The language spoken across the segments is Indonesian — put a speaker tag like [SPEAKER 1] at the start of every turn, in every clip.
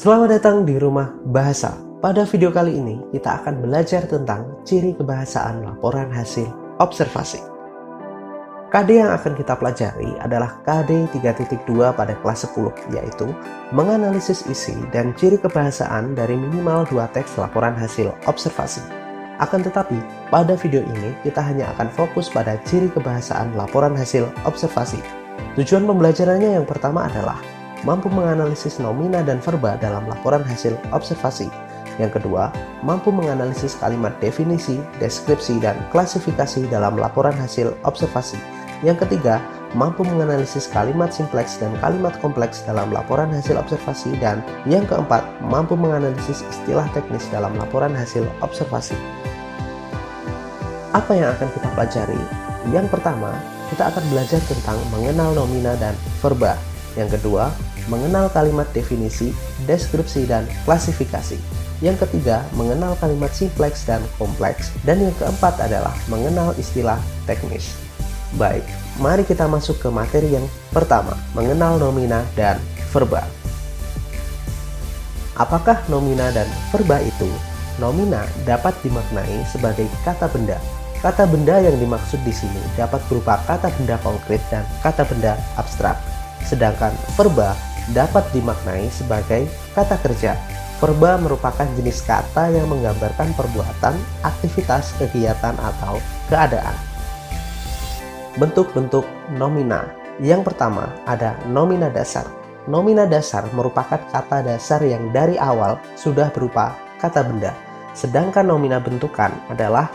[SPEAKER 1] Selamat datang di Rumah Bahasa. Pada video kali ini, kita akan belajar tentang ciri kebahasaan laporan hasil observasi. KD yang akan kita pelajari adalah KD 3.2 pada kelas 10, yaitu menganalisis isi dan ciri kebahasaan dari minimal 2 teks laporan hasil observasi. Akan tetapi, pada video ini kita hanya akan fokus pada ciri kebahasaan laporan hasil observasi. Tujuan pembelajarannya yang pertama adalah mampu menganalisis nomina dan verba dalam laporan hasil observasi. Yang kedua, mampu menganalisis kalimat definisi, deskripsi, dan klasifikasi dalam laporan hasil observasi. Yang ketiga, mampu menganalisis kalimat simpleks dan kalimat kompleks dalam laporan hasil observasi. Dan yang keempat, mampu menganalisis istilah teknis dalam laporan hasil observasi. Apa yang akan kita pelajari? Yang pertama, kita akan belajar tentang mengenal nomina dan verba. Yang kedua, mengenal kalimat definisi, deskripsi, dan klasifikasi. Yang ketiga, mengenal kalimat simpleks dan kompleks. Dan yang keempat adalah mengenal istilah teknis. Baik, mari kita masuk ke materi yang pertama, mengenal nomina dan verba. Apakah nomina dan verba itu? Nomina dapat dimaknai sebagai kata benda. Kata benda yang dimaksud di sini dapat berupa kata benda konkret dan kata benda abstrak. Sedangkan verba dapat dimaknai sebagai kata kerja. Verba merupakan jenis kata yang menggambarkan perbuatan, aktivitas, kegiatan, atau keadaan. Bentuk-bentuk nomina. Yang pertama ada nomina dasar. Nomina dasar merupakan kata dasar yang dari awal sudah berupa kata benda. Sedangkan nomina bentukan adalah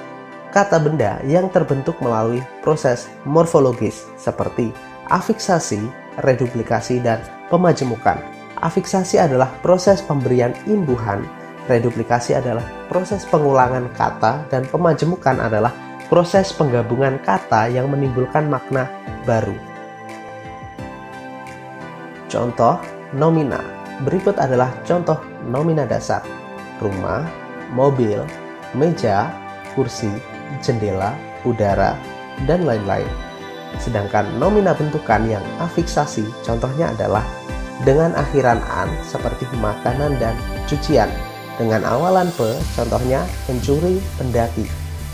[SPEAKER 1] kata benda yang terbentuk melalui proses morfologis seperti afiksasi, reduplikasi, dan pemajemukan. Afiksasi adalah proses pemberian imbuhan, reduplikasi adalah proses pengulangan kata, dan pemajemukan adalah proses penggabungan kata yang menimbulkan makna baru. Contoh nomina. Berikut adalah contoh nomina dasar: rumah, mobil, meja, kursi, jendela, udara, dan lain-lain. Sedangkan nomina bentukan yang afiksasi contohnya adalah dengan akhiran an seperti makanan dan cucian. Dengan awalan pe contohnya pencuri, pendaki.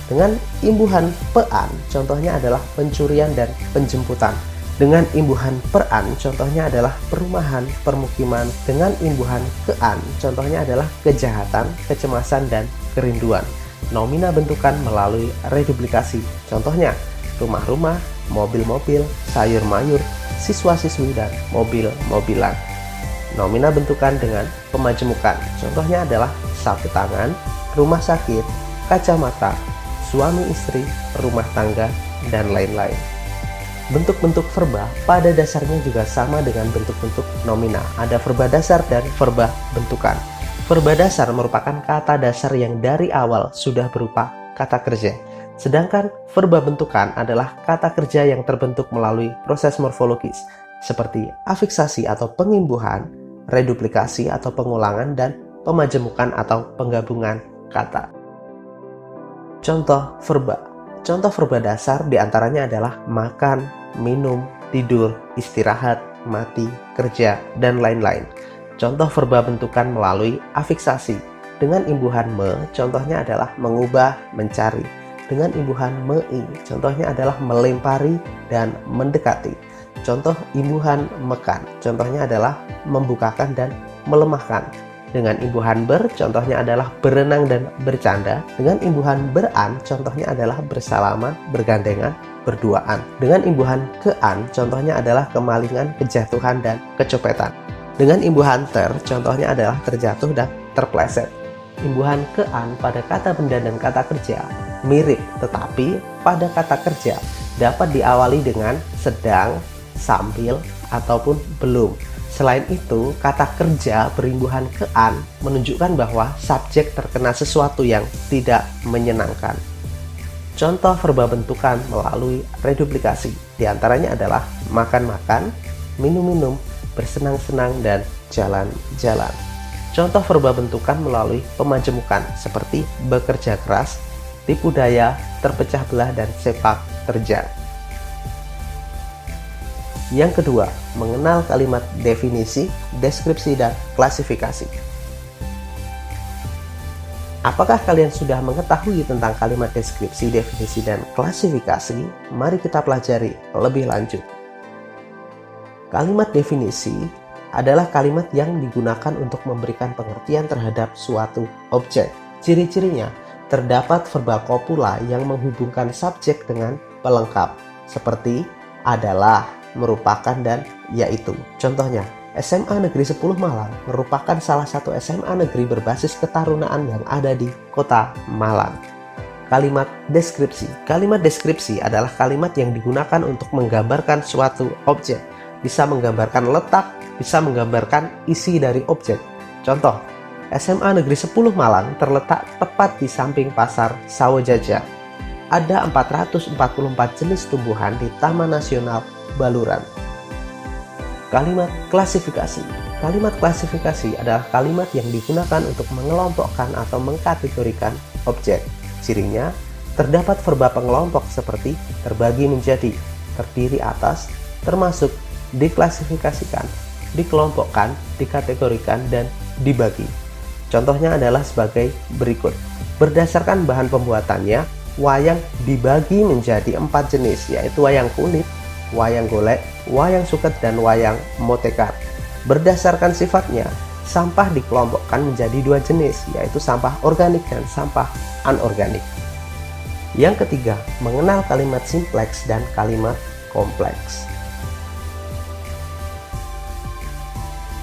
[SPEAKER 1] Dengan imbuhan pean contohnya adalah pencurian dan penjemputan. Dengan imbuhan peran contohnya adalah perumahan, permukiman. Dengan imbuhan kean contohnya adalah kejahatan, kecemasan, dan kerinduan. Nomina bentukan melalui reduplikasi contohnya rumah-rumah, mobil-mobil, sayur-mayur, siswa-siswi, dan mobil-mobilan. Nomina bentukan dengan pemajemukan contohnya adalah sapu tangan, rumah sakit, kacamata, suami istri, rumah tangga, dan lain-lain. Bentuk-bentuk verba pada dasarnya juga sama dengan bentuk-bentuk nomina. Ada verba dasar dan verba bentukan. Verba dasar merupakan kata dasar yang dari awal sudah berupa kata kerja. Sedangkan verba bentukan adalah kata kerja yang terbentuk melalui proses morfologis seperti afiksasi atau pengimbuhan, reduplikasi atau pengulangan, dan pemajemukan atau penggabungan kata. Contoh verba. Contoh verba dasar diantaranya adalah makan, minum, tidur, istirahat, mati, kerja, dan lain-lain. Contoh verba bentukan melalui afiksasi. Dengan imbuhan me, contohnya adalah mengubah, mencari. Dengan imbuhan mei, contohnya adalah melempari dan mendekati. Contoh imbuhan mekan, contohnya adalah membukakan dan melemahkan. Dengan imbuhan ber, contohnya adalah berenang dan bercanda. Dengan imbuhan beran, contohnya adalah bersalaman, bergandengan, berduaan. Dengan imbuhan kean, contohnya adalah kemalingan, kejatuhan, dan kecopetan. Dengan imbuhan ter, contohnya adalah terjatuh dan terpleset. Imbuhan kean pada kata benda dan kata kerja mirip, tetapi pada kata kerja dapat diawali dengan sedang, sambil, ataupun belum. Selain itu, kata kerja berimbuhan kean menunjukkan bahwa subjek terkena sesuatu yang tidak menyenangkan. Contoh verba bentukan melalui reduplikasi diantaranya adalah makan-makan, minum-minum, bersenang-senang, dan jalan-jalan. Contoh verba bentukan melalui pemajemukan seperti bekerja keras, tipu daya, terpecah belah, dan sepak terjang. Yang kedua, mengenal kalimat definisi, deskripsi, dan klasifikasi. Apakah kalian sudah mengetahui tentang kalimat deskripsi, definisi, dan klasifikasi? Mari kita pelajari lebih lanjut. Kalimat definisi adalah kalimat yang digunakan untuk memberikan pengertian terhadap suatu objek. Ciri-cirinya, terdapat verba copula yang menghubungkan subjek dengan pelengkap, seperti adalah, merupakan, dan yaitu. Contohnya, SMA Negeri 10 Malang merupakan salah satu SMA negeri berbasis ketarunaan yang ada di Kota Malang. Kalimat deskripsi. Kalimat deskripsi adalah kalimat yang digunakan untuk menggambarkan suatu objek. Bisa menggambarkan letak, bisa menggambarkan isi dari objek. Contoh, SMA Negeri 10 Malang terletak tepat di samping Pasar Sawojajar. Ada 444 jenis tumbuhan di Taman Nasional Baluran. Kalimat klasifikasi. Kalimat klasifikasi adalah kalimat yang digunakan untuk mengelompokkan atau mengkategorikan objek. Cirinya, terdapat verba pengelompok seperti terbagi menjadi, terdiri atas, termasuk, diklasifikasikan, dikelompokkan, dikategorikan, dan dibagi. Contohnya adalah sebagai berikut. Berdasarkan bahan pembuatannya, wayang dibagi menjadi 4 jenis, yaitu wayang kulit, wayang golek, wayang suket, dan wayang motekar. Berdasarkan sifatnya, sampah dikelompokkan menjadi 2 jenis, yaitu sampah organik dan sampah anorganik. Yang ketiga, mengenal kalimat simpleks dan kalimat kompleks.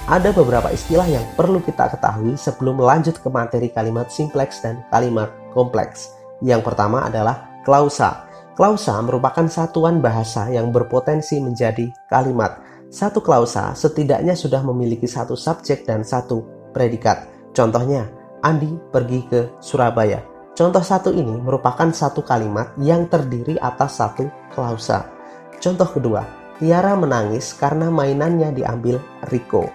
[SPEAKER 1] Ada beberapa istilah yang perlu kita ketahui sebelum lanjut ke materi kalimat simpleks dan kalimat kompleks. Yang pertama adalah klausa. Klausa merupakan satuan bahasa yang berpotensi menjadi kalimat. Satu klausa setidaknya sudah memiliki satu subjek dan satu predikat. Contohnya, Andi pergi ke Surabaya. Contoh satu ini merupakan satu kalimat yang terdiri atas satu klausa. Contoh kedua, Tiara menangis karena mainannya diambil Riko.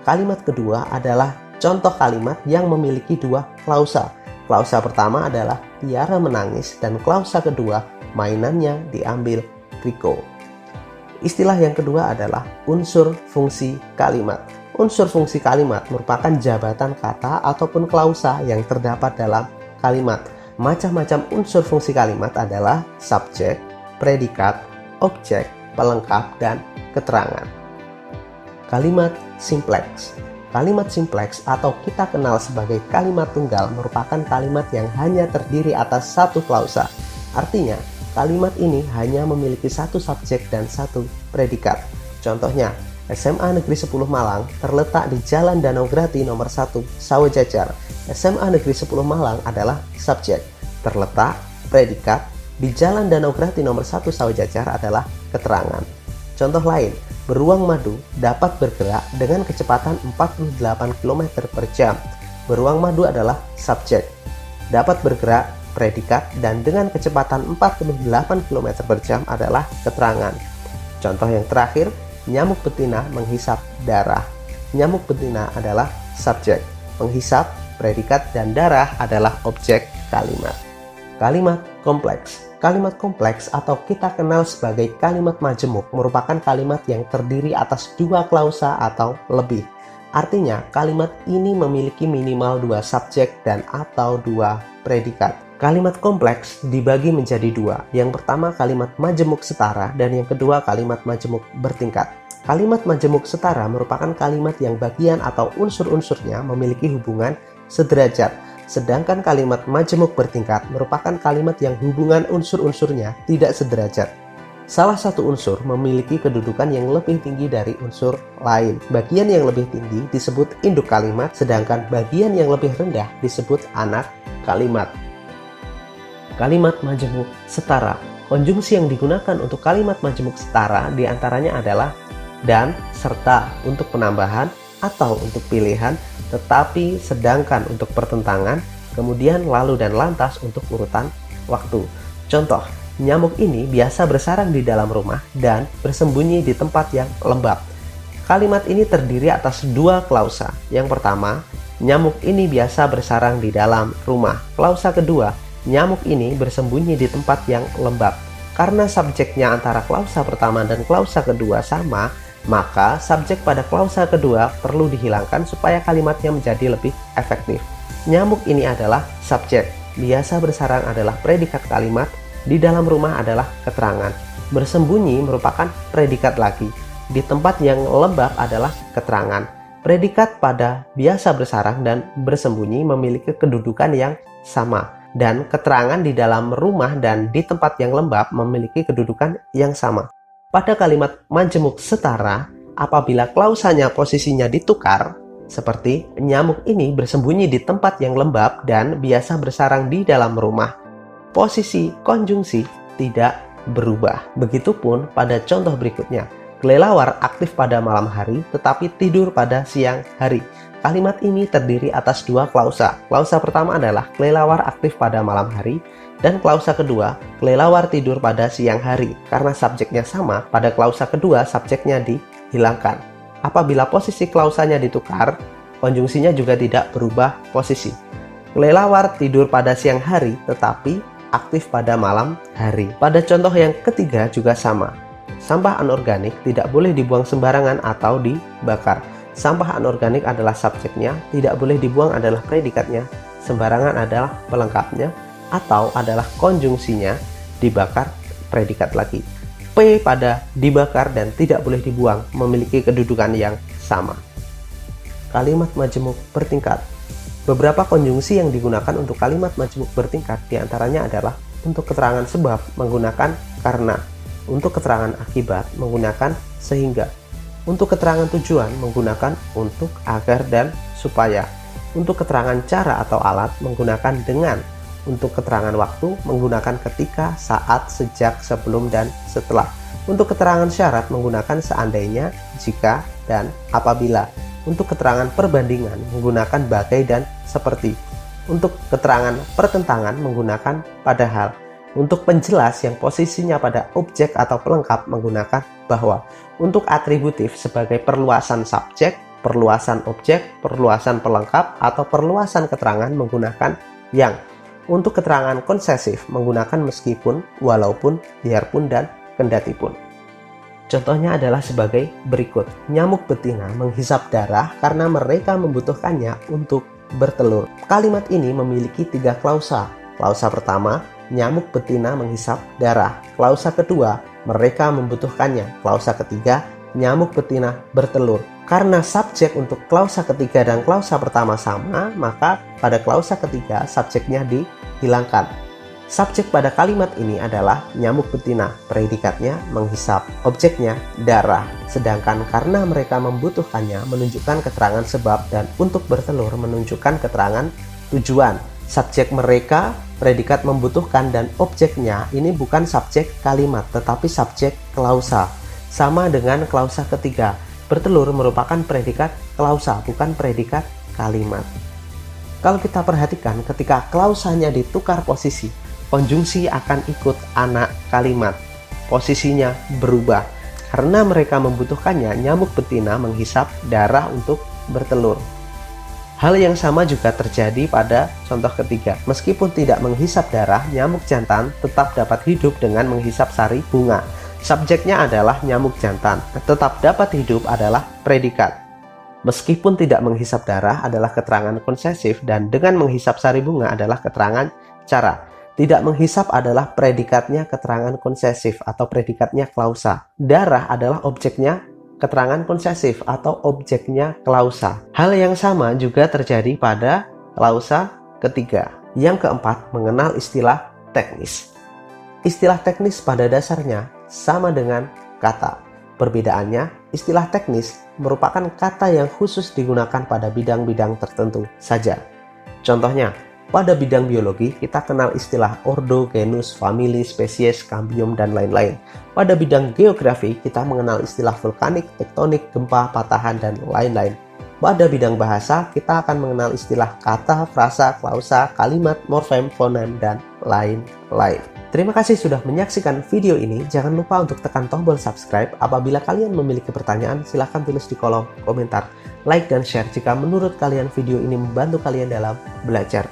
[SPEAKER 1] Kalimat kedua adalah contoh kalimat yang memiliki 2 klausa. Klausa pertama adalah Tiara menangis dan klausa kedua mainannya diambil Riko. Istilah yang kedua adalah unsur fungsi kalimat. Unsur fungsi kalimat merupakan jabatan kata ataupun klausa yang terdapat dalam kalimat. Macam-macam unsur fungsi kalimat adalah subjek, predikat, objek, pelengkap, dan keterangan. Kalimat simpleks. Kalimat simpleks atau kita kenal sebagai kalimat tunggal merupakan kalimat yang hanya terdiri atas satu klausa. Artinya, kalimat ini hanya memiliki satu subjek dan satu predikat. Contohnya, SMA Negeri 10 Malang terletak di Jalan Danau Grati nomor 1, Sawojajar. SMA Negeri 10 Malang adalah subjek. Terletak, predikat, di Jalan Danau Grati nomor 1 Sawojajar adalah keterangan. Contoh lain, beruang madu dapat bergerak dengan kecepatan 48 km per jam. Beruang madu adalah subjek. Dapat bergerak, predikat, dan dengan kecepatan 48 km per jam adalah keterangan. Contoh yang terakhir, nyamuk betina menghisap darah. Nyamuk betina adalah subjek. Menghisap, predikat, dan darah adalah objek kalimat. Kalimat kompleks. Kalimat kompleks atau kita kenal sebagai kalimat majemuk merupakan kalimat yang terdiri atas 2 klausa atau lebih. Artinya, kalimat ini memiliki minimal 2 subjek dan atau 2 predikat. Kalimat kompleks dibagi menjadi 2. Yang pertama kalimat majemuk setara dan yang kedua kalimat majemuk bertingkat. Kalimat majemuk setara merupakan kalimat yang bagian atau unsur-unsurnya memiliki hubungan sederajat. Sedangkan kalimat majemuk bertingkat merupakan kalimat yang hubungan unsur-unsurnya tidak sederajat. Salah satu unsur memiliki kedudukan yang lebih tinggi dari unsur lain. Bagian yang lebih tinggi disebut induk kalimat, sedangkan bagian yang lebih rendah disebut anak kalimat. Kalimat majemuk setara. Konjungsi yang digunakan untuk kalimat majemuk setara diantaranya adalah dan, serta untuk penambahan atau untuk pilihan, tetapi, sedangkan untuk pertentangan, kemudian lalu dan lantas untuk urutan waktu. Contoh, nyamuk ini biasa bersarang di dalam rumah dan bersembunyi di tempat yang lembab. Kalimat ini terdiri atas 2 klausa. Yang pertama, nyamuk ini biasa bersarang di dalam rumah. Klausa kedua, nyamuk ini bersembunyi di tempat yang lembab. Karena subjeknya antara klausa pertama dan klausa kedua sama, maka subjek pada klausa kedua perlu dihilangkan supaya kalimatnya menjadi lebih efektif. Nyamuk ini adalah subjek, biasa bersarang adalah predikat kalimat, di dalam rumah adalah keterangan. Bersembunyi merupakan predikat lagi, di tempat yang lembab adalah keterangan. Predikat pada biasa bersarang dan bersembunyi memiliki kedudukan yang sama. Dan keterangan di dalam rumah dan di tempat yang lembab memiliki kedudukan yang sama. Pada kalimat majemuk setara, apabila klausanya posisinya ditukar, seperti nyamuk ini bersembunyi di tempat yang lembab dan biasa bersarang di dalam rumah, posisi konjungsi tidak berubah. Begitupun pada contoh berikutnya, kelelawar aktif pada malam hari tetapi tidur pada siang hari. Kalimat ini terdiri atas dua klausa. Klausa pertama adalah kelelawar aktif pada malam hari, dan klausa kedua, kelelawar tidur pada siang hari. Karena subjeknya sama, pada klausa kedua subjeknya dihilangkan. Apabila posisi klausanya ditukar, konjungsinya juga tidak berubah posisi. Kelelawar tidur pada siang hari tetapi aktif pada malam hari. Pada contoh yang ketiga juga sama. Sampah anorganik tidak boleh dibuang sembarangan atau dibakar. Sampah anorganik adalah subjeknya, tidak boleh dibuang adalah predikatnya, sembarangan adalah pelengkapnya, atau adalah konjungsinya, dibakar predikat lagi. P pada dibakar dan tidak boleh dibuang memiliki kedudukan yang sama. Kalimat majemuk bertingkat. Beberapa konjungsi yang digunakan untuk kalimat majemuk bertingkat diantaranya adalah untuk keterangan sebab menggunakan karena, untuk keterangan akibat menggunakan sehingga, untuk keterangan tujuan menggunakan untuk, agar, dan supaya, untuk keterangan cara atau alat menggunakan dengan, untuk keterangan waktu menggunakan ketika, saat, sejak, sebelum, dan setelah, untuk keterangan syarat menggunakan seandainya, jika, dan apabila, untuk keterangan perbandingan menggunakan bagai dan seperti, untuk keterangan pertentangan menggunakan padahal, untuk penjelas yang posisinya pada objek atau pelengkap menggunakan bahwa, untuk atributif sebagai perluasan subjek, perluasan objek, perluasan pelengkap, atau perluasan keterangan menggunakan yang, untuk keterangan konsesif menggunakan meskipun, walaupun, biarpun, dan kendatipun. Contohnya adalah sebagai berikut. Nyamuk betina menghisap darah karena mereka membutuhkannya untuk bertelur. Kalimat ini memiliki tiga klausa. Klausa pertama, nyamuk betina menghisap darah. Klausa kedua, mereka membutuhkannya. Klausa ketiga, nyamuk betina bertelur. Karena subjek untuk klausa ketiga dan klausa pertama sama, maka pada klausa ketiga subjeknya dihilangkan. Subjek pada kalimat ini adalah nyamuk betina, predikatnya menghisap, objeknya darah. Sedangkan karena mereka membutuhkannya menunjukkan keterangan sebab, dan untuk bertelur menunjukkan keterangan tujuan. Subjek mereka, predikat membutuhkan, dan objeknya ini bukan subjek kalimat tetapi subjek klausa. Sama dengan klausa ketiga, bertelur merupakan predikat klausa bukan predikat kalimat. Kalau kita perhatikan, ketika klausanya ditukar posisi, konjungsi akan ikut anak kalimat. Posisinya berubah. Karena mereka membutuhkannya, nyamuk betina menghisap darah untuk bertelur. Hal yang sama juga terjadi pada contoh ketiga. Meskipun tidak menghisap darah, nyamuk jantan tetap dapat hidup dengan menghisap sari bunga. Subjeknya adalah nyamuk jantan, tetap dapat hidup adalah predikat. Meskipun tidak menghisap darah adalah keterangan konsesif, dan dengan menghisap sari bunga adalah keterangan cara. Tidak menghisap adalah predikatnya keterangan konsesif atau predikatnya klausa. Darah adalah objeknya keterangan konsesif atau objeknya klausa. Hal yang sama juga terjadi pada klausa ketiga. Yang keempat, mengenal istilah teknis. Istilah teknis pada dasarnya sama dengan kata. Perbedaannya, istilah teknis merupakan kata yang khusus digunakan pada bidang-bidang tertentu saja. Contohnya, pada bidang biologi, kita kenal istilah ordo, genus, famili, spesies, kambium, dan lain-lain. Pada bidang geografi, kita mengenal istilah vulkanik, tektonik, gempa, patahan, dan lain-lain. Pada bidang bahasa, kita akan mengenal istilah kata, frasa, klausa, kalimat, morfem, fonem, dan lain-lain. Terima kasih sudah menyaksikan video ini. Jangan lupa untuk tekan tombol subscribe. Apabila kalian memiliki pertanyaan, silahkan tulis di kolom komentar. Like dan share jika menurut kalian video ini membantu kalian dalam belajar.